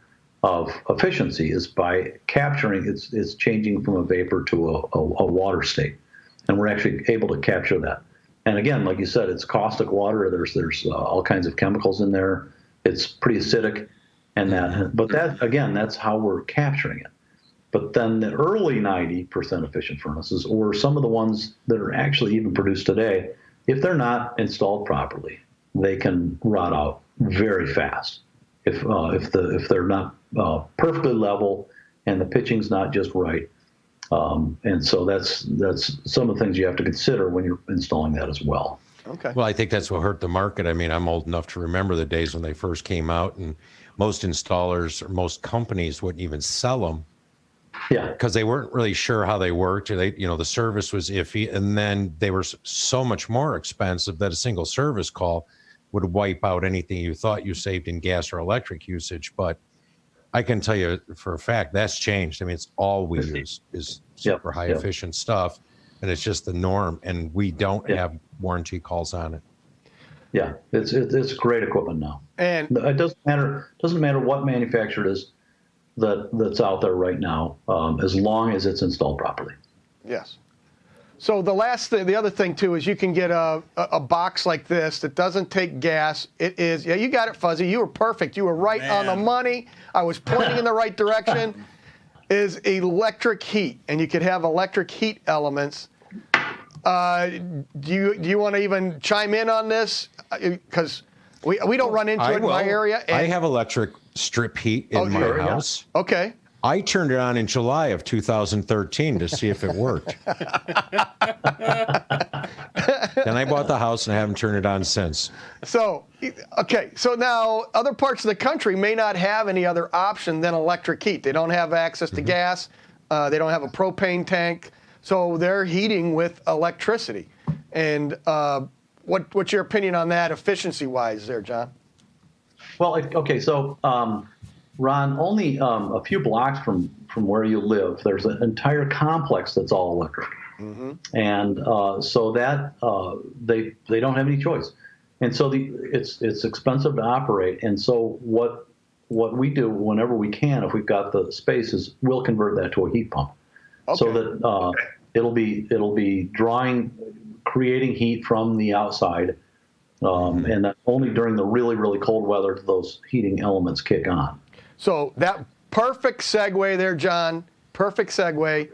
Speaker 4: of efficiency is by capturing. It's changing from a vapor to a water state, and we're actually able to capture that. And again, like you said, it's caustic water. There's all kinds of chemicals in there. It's pretty acidic, but that's how we're capturing it. But then the early 90% efficient furnaces, or some of the ones that are actually even produced today, if they're not installed properly, they can rot out very fast. If they're not perfectly level and the pitching's not just right, and so that's some of the things you have to consider when you're installing that as well.
Speaker 1: Okay.
Speaker 2: Well, I think that's what hurt the market. I mean, I'm old enough to remember the days when they first came out, and most installers or most companies wouldn't even sell them.
Speaker 4: Yeah,
Speaker 2: because they weren't really sure how they worked, or the service was iffy, and then they were so much more expensive that a single service call would wipe out anything you thought you saved in gas or electric usage. But I can tell you for a fact that's changed. I mean, it's all we use is super high efficient stuff, and it's just the norm, and we don't have warranty calls on it.
Speaker 4: Yeah, it's great equipment now,
Speaker 1: and
Speaker 4: it doesn't matter what manufacturer it is that's out there right now, as long as it's installed properly.
Speaker 1: Yes. So the other thing too is you can get a box like this that doesn't take gas. It is, yeah, you got it, Fuzzy. You were perfect. You were right on the money. I was pointing in the right direction. Is electric heat, and you could have electric heat elements. Do you want to even chime in on this? Because we don't run into it in my area.
Speaker 2: I have electric strip heat in my house.
Speaker 1: Yeah. Okay.
Speaker 2: I turned it on in July of 2013 to see if it worked. Then I bought the house and I haven't turned it on since.
Speaker 1: So, okay. So now other parts of the country may not have any other option than electric heat. They don't have access to gas. They don't have a propane tank. So they're heating with electricity. And what's your opinion on that efficiency-wise there, Jon?
Speaker 4: Well, okay. So, Ron, only a few blocks from where you live, there's an entire complex that's all electric. And so that they don't have any choice, and so it's expensive to operate. And so what we do whenever we can, if we've got the space, is we'll convert that to a heat pump, so that it'll be creating heat from the outside, and that only during the really really cold weather do those heating elements kick on. So
Speaker 1: that perfect segue there, Jon. Perfect segue.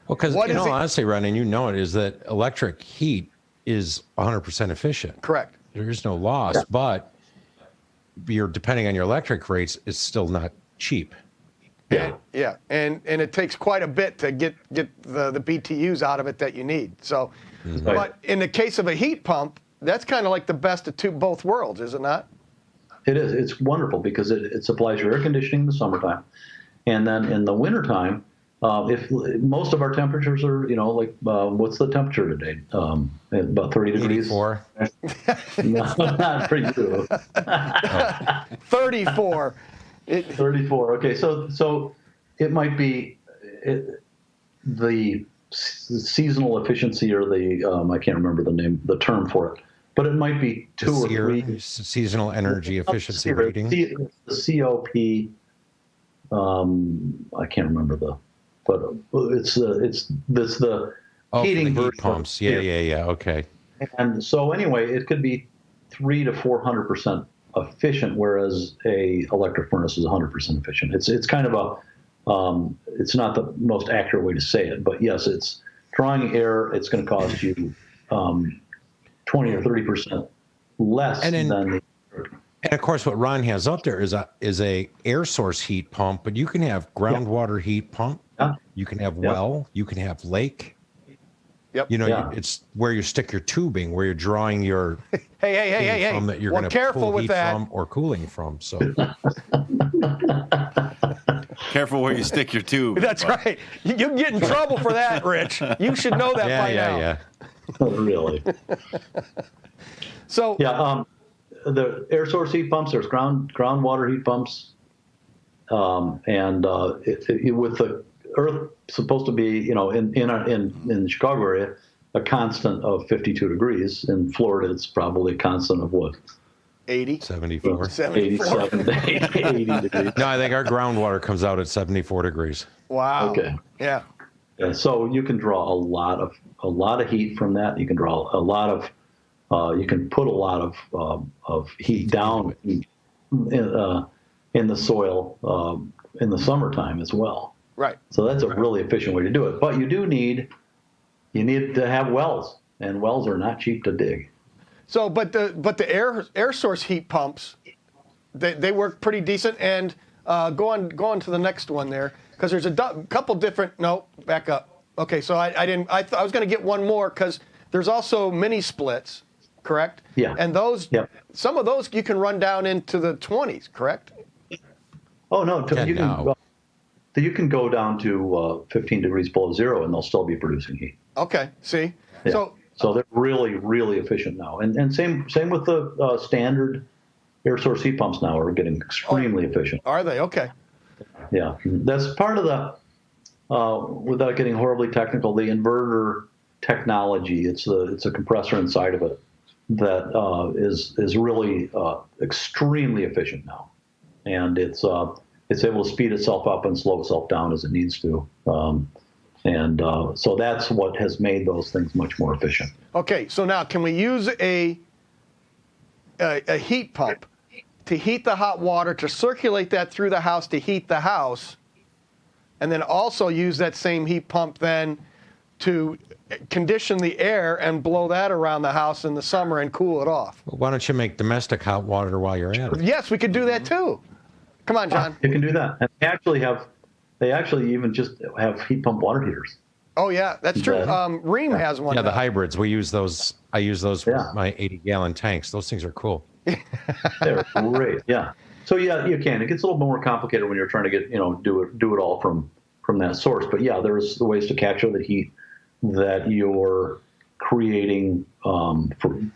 Speaker 2: Well, because honestly, Ron, and you know it, is that electric heat is 100% efficient.
Speaker 1: Correct.
Speaker 2: There is no loss, but you're depending on your electric rates, it's still not cheap.
Speaker 1: Yeah, and it takes quite a bit to get the BTUs out of it that you need. So, but in the case of a heat pump, that's kind of like the best of both worlds, is it not?
Speaker 4: It is. It's wonderful because it supplies your air conditioning in the summertime, and then in the wintertime. If most of our temperatures are, what's the temperature today? About 30 degrees.
Speaker 2: 84.
Speaker 4: No, not for you.
Speaker 1: 34.
Speaker 4: 34. Okay, so it might be the seasonal efficiency, or the I can't remember the term for it, but it might be two or three.
Speaker 2: Seasonal energy efficiency rating.
Speaker 4: The COP. I can't remember but it's the heating
Speaker 2: the heat pumps. Yeah. Okay.
Speaker 4: And so anyway, it could be 300 to 400% efficient, whereas a electric furnace is 100% efficient. It's kind of it's not the most accurate way to say it, but yes, it's drawing air. It's going to cost you 20 or 30% less than the.
Speaker 2: And of course, what Ron has up there is a air source heat pump, but you can have groundwater heat pump.
Speaker 4: Yeah.
Speaker 2: You can have well. You can have lake.
Speaker 1: Yep.
Speaker 2: It's where you stick your tubing, where you're drawing your
Speaker 1: hey
Speaker 2: from that you're going to pull heat from or cooling from. So
Speaker 3: careful where you stick your tube.
Speaker 1: That's right. You get in trouble for that, Rich. You should know that by now.
Speaker 2: Yeah.
Speaker 4: Really.
Speaker 1: So
Speaker 4: the air source heat pumps. There's groundwater heat pumps, and with the Earth supposed to be, in the Chicago area, a constant of 52 degrees. In Florida, it's probably a constant of what?
Speaker 1: 80?
Speaker 2: 74.
Speaker 4: 87, 80 degrees.
Speaker 2: No, I think our groundwater comes out at 74 degrees.
Speaker 1: Wow.
Speaker 4: Okay.
Speaker 1: Yeah.
Speaker 4: So you can draw a lot of heat from that. You can draw a lot of, you can put a lot of heat down in the soil in the summertime as well.
Speaker 1: Right.
Speaker 4: So that's a really efficient way to do it. But you need to have wells, and wells are not cheap to dig.
Speaker 1: So, but the air source heat pumps, they work pretty decent. And go on to the next one there, because there's a couple different. No, back up. Okay, so I was going to get one more, because there's also mini splits, correct?
Speaker 4: Yeah.
Speaker 1: And some of those you can run down into the 20s, correct?
Speaker 4: Oh no, you can go down to 15 degrees below zero, and they'll still be producing heat.
Speaker 1: Okay. See.
Speaker 4: Yeah. So they're really, really efficient now, and same with the standard air source heat pumps now are getting extremely efficient.
Speaker 1: Are they? Okay.
Speaker 4: Yeah, that's part of the. Without getting horribly technical, the inverter technology. It's a compressor inside of it that is really extremely efficient now, and it's able to speed itself up and slow itself down as it needs to. And so that's what has made those things much more efficient.
Speaker 1: Okay, so now can we use a heat pump to heat the hot water, to circulate that through the house to heat the house, and then also use that same heat pump then to condition the air and blow that around the house in the summer and cool it off?
Speaker 2: Well, why don't you make domestic hot water while you're at it?
Speaker 1: Yes, we could do that too. Come on, John.
Speaker 4: You can do that. And they actually even just have heat pump water heaters.
Speaker 1: Oh yeah, that's true. Ream has one.
Speaker 2: Yeah, the
Speaker 1: now.
Speaker 2: hybrids. We use those. I use those for
Speaker 4: Yeah.
Speaker 2: my 80-gallon tanks. Those things are cool.
Speaker 4: They're great. Yeah. So yeah, you can. It gets a little more complicated when you're trying to get do it all from that source. But yeah, there's ways to capture the heat that you're creating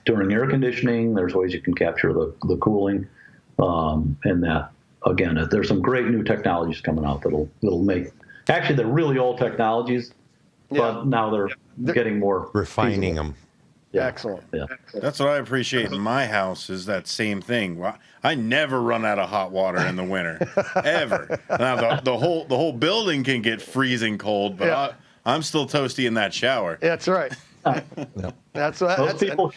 Speaker 4: during air conditioning. There's ways you can capture the cooling, and that again, there's some great new technologies coming out that'll make. Actually, they're really old technologies, but now they're getting more
Speaker 2: Refining
Speaker 4: feasible.
Speaker 2: them.
Speaker 4: Yeah.
Speaker 1: Excellent.
Speaker 4: Yeah.
Speaker 3: That's what I appreciate in my house is that same thing. Well, I never run out of hot water in the winter, ever. Now the whole building can get freezing cold, but I'm still toasty in that shower.
Speaker 1: That's right. That's
Speaker 4: Most people.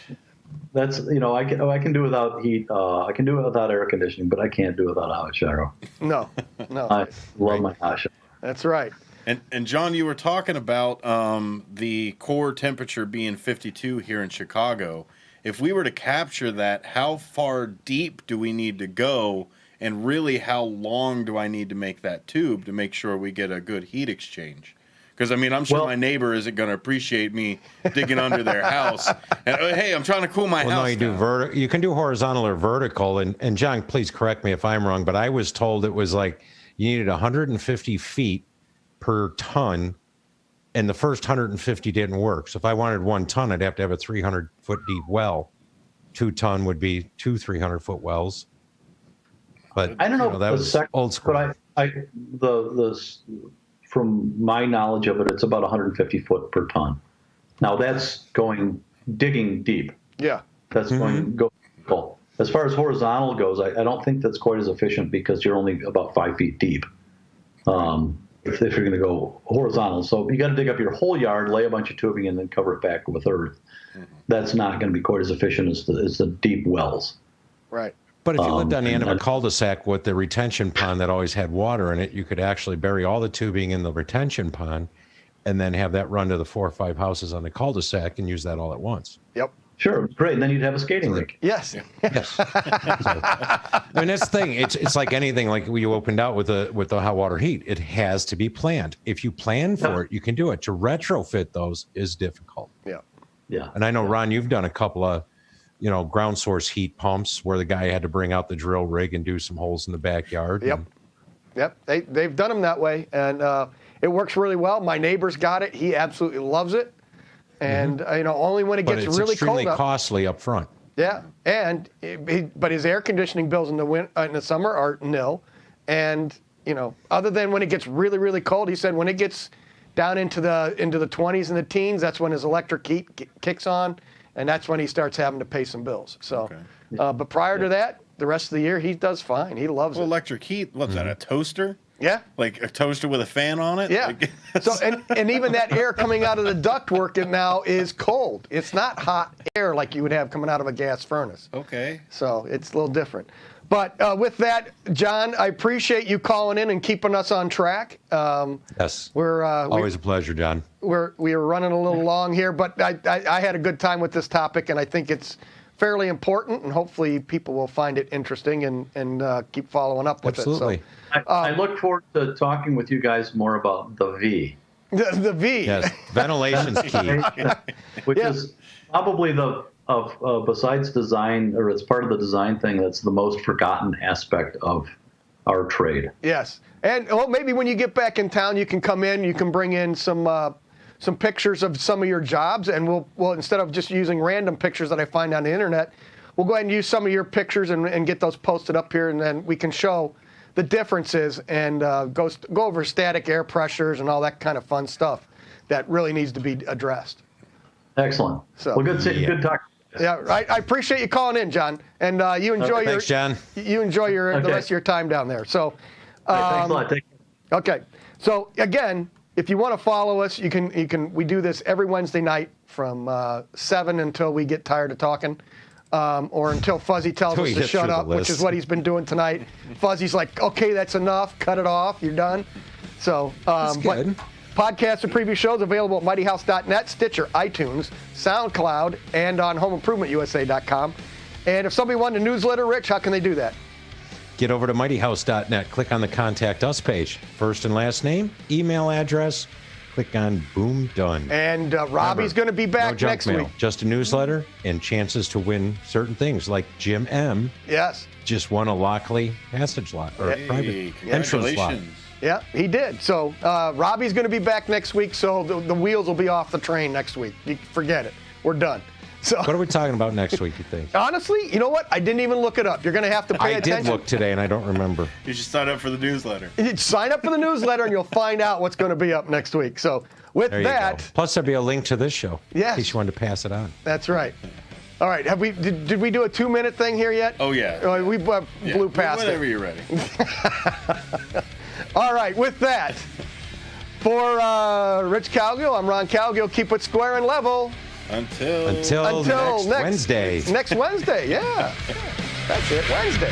Speaker 4: That's I can do without heat. I can do it without air conditioning, but I can't do it without a hot shower.
Speaker 1: No.
Speaker 4: I love my hot shower.
Speaker 1: That's right.
Speaker 3: And John, you were talking about the core temperature being 52 here in Chicago. If we were to capture that, how far deep do we need to go, and really how long do I need to make that tube to make sure we get a good heat exchange? Because I mean, I'm sure my neighbor isn't going to appreciate me digging under their house. And hey, I'm trying to cool my house.
Speaker 2: No, you can do horizontal or vertical. And John, please correct me if I'm wrong, but I was told it was like you needed 150 feet per ton, and the first 150 didn't work. So if I wanted 1 ton, I'd have to have a 300-foot deep well. 2 ton would be 2 300-foot wells. But
Speaker 4: I don't know
Speaker 2: that was old school.
Speaker 4: But from my knowledge of it, it's about 150 foot per ton. Now that's digging deep.
Speaker 1: Yeah.
Speaker 4: That's go. As far as horizontal goes, I don't think that's quite as efficient because you're only about 5 feet deep. If you're going to go horizontal, so you got to dig up your whole yard, lay a bunch of tubing, and then cover it back with earth. That's not going to be quite as efficient as the deep wells.
Speaker 1: Right.
Speaker 2: But if you lived on the end of a cul-de-sac with the retention pond that always had water in it, you could actually bury all the tubing in the retention pond and then have that run to the 4 or 5 houses on the cul-de-sac and use that all at once.
Speaker 1: Yep.
Speaker 4: Sure, great. And then you'd have a skating rink.
Speaker 1: Yes.
Speaker 2: Yes. I mean, that's the thing. It's like anything, like you opened out with the hot water heat. It has to be planned. If you plan for it, you can do it. To retrofit those is difficult.
Speaker 1: Yeah.
Speaker 4: Yeah.
Speaker 2: And I know, Ron, you've done a couple of, ground source heat pumps where the guy had to bring out the drill rig and do some holes in the backyard.
Speaker 1: Yep. Yep. They've done them that way, and it works really well. My neighbor's got it. He absolutely loves it. And only when it gets really
Speaker 2: extremely
Speaker 1: cold.
Speaker 2: Costly up front.
Speaker 1: Yeah, and but his air conditioning bills in the summer are nil, and other than when it gets really really cold, he said when it gets down into the 20s and the teens, that's when his electric heat kicks on, and that's when he starts having to pay some bills. So, but prior to that, the rest of the year he does fine. He loves it.
Speaker 3: Electric heat. What's that? A toaster?
Speaker 1: Yeah.
Speaker 3: Like a toaster with a fan on it?
Speaker 1: Yeah.
Speaker 3: Like,
Speaker 1: So and even that air coming out of the ductwork now is cold. It's not hot air like you would have coming out of a gas furnace.
Speaker 3: okay.
Speaker 1: So it's a little different. But with that, John, I appreciate you calling in and keeping us on track.
Speaker 2: Yes.
Speaker 1: We're
Speaker 2: Always a pleasure, John.
Speaker 1: we are running a little long here, but I had a good time with this topic, and I think it's fairly important, and hopefully people will find it interesting and keep following up with
Speaker 2: Absolutely.
Speaker 1: it.
Speaker 4: I look forward to talking with you guys more about the V.
Speaker 1: So the V.
Speaker 2: Yes. Ventilation's key.
Speaker 4: Which is probably besides design, or it's part of the design thing that's the most forgotten aspect of our trade.
Speaker 1: Yes, and maybe when you get back in town, you can come in. You can bring in some pictures of some of your jobs, and we'll instead of just using random pictures that I find on the internet, we'll go ahead and use some of your pictures and get those posted up here, and then we can show the differences and go over static air pressures and all that kind of fun stuff that really needs to be addressed.
Speaker 4: Excellent.
Speaker 1: So,
Speaker 4: well, good talk.
Speaker 1: Yeah, I appreciate you calling in, John, and you enjoy
Speaker 2: Thanks, John.
Speaker 1: the rest of your time down there. So,
Speaker 4: Thanks a lot. Take care.
Speaker 1: okay. So again, if you want to follow us, you can. We do this every Wednesday night from 7 until we get tired of talking, or until Fuzzy tells us to shut up, which is what he's been doing tonight. Fuzzy's like, okay, that's enough. Cut it off. You're done. So,
Speaker 2: That's good.
Speaker 1: Podcasts and preview shows available at mightyhouse.net, Stitcher, iTunes, SoundCloud, and on homeimprovementusa.com. And if somebody wanted a newsletter, Rich, how can they do that?
Speaker 2: Get over to mightyhouse.net. Click on the Contact Us page. First and last name, email address. Click on Boom, done.
Speaker 1: And Robbie's going to be back
Speaker 2: no junk
Speaker 1: next
Speaker 2: mail,
Speaker 1: week.
Speaker 2: just a newsletter and chances to win certain things, like Jim M.
Speaker 1: Yes.
Speaker 2: just won a Lockley passage lot or private entrance lot.
Speaker 3: Congratulations.
Speaker 1: Yeah, he did. So Robbie's going to be back next week, so the wheels will be off the train next week. You forget it. We're done. So
Speaker 2: What are we talking about next week, you think?
Speaker 1: honestly, you know what? I didn't even look it up. You're going to have to pay
Speaker 2: I
Speaker 1: attention.
Speaker 2: did look today, and I don't remember.
Speaker 3: You should sign up for the newsletter.
Speaker 1: You sign up for the newsletter, and you'll find out what's going to be up next week. So with
Speaker 2: There you
Speaker 1: that,
Speaker 2: go. Plus, there'll be a link to this show.
Speaker 1: Yes.
Speaker 2: In case you wanted to pass it on.
Speaker 1: that's right. All right. Have we? Did we do a 2-minute thing here yet?
Speaker 3: Oh, yeah.
Speaker 1: We blew
Speaker 3: Yeah,
Speaker 1: past
Speaker 3: whenever
Speaker 1: it.
Speaker 3: you're ready.
Speaker 1: All right. With that, for Rich Calgill, I'm Ron Calgill. Keep it square and level.
Speaker 2: Until
Speaker 1: Until
Speaker 2: next Wednesday.
Speaker 1: Next Wednesday. Yeah. That's it. Wednesday.